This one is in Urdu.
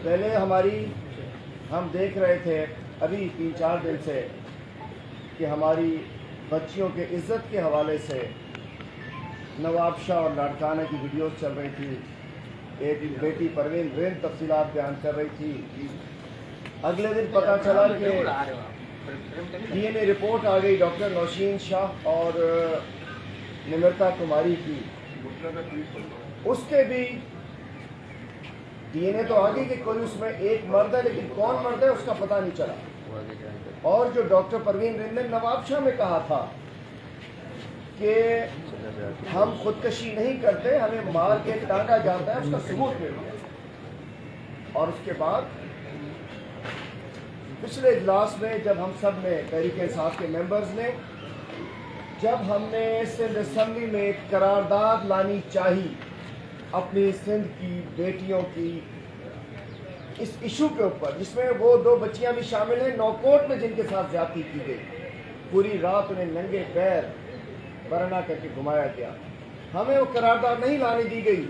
پہلے ہم دیکھ رہے تھے ابھی 3-4 دن سے کہ ہماری بچیوں کے عزت کے حوالے سے نواب شاہ اور لاڑکانہ کی ویڈیوز چل رہی تھی. ایک بیٹی پروین رین تفصیلات بیان کر رہی تھی. اگلے دن پتہ چلا کہ ڈی این اے رپورٹ آ گئی ڈاکٹر نوشین شاہ اور نمرتا کماری کی. اس کے بھی ڈی این اے تو آ گئی کہ کوئی اس میں ایک مرد ہے، لیکن کون مرد ہے اس کا پتہ نہیں چلا. اور جو ڈاکٹر پروین رین نے نواب شاہ میں کہا تھا کہ ہم خودکشی نہیں کرتے، ہمیں مار کے ٹانگا جاتا ہے، اس کا ثبوت مل گیا. اور اس کے بعد پچھلے اجلاس میں جب ہم سب نے تحریک انصاف کے ممبرز نے جب ہم نے سندھ اسمبلی میں ایک قرارداد لانی چاہی اپنی سندھ کی بیٹیوں کی اس ایشو کے اوپر، جس میں وہ 2 بچیاں بھی شامل ہیں نوکوٹ میں جن کے ساتھ زیادتی کی گئی، پوری رات انہیں ننگے پیر برہنہ کر کے گھمایا گیا، ہمیں وہ قرارداد نہیں لانے دی گئی.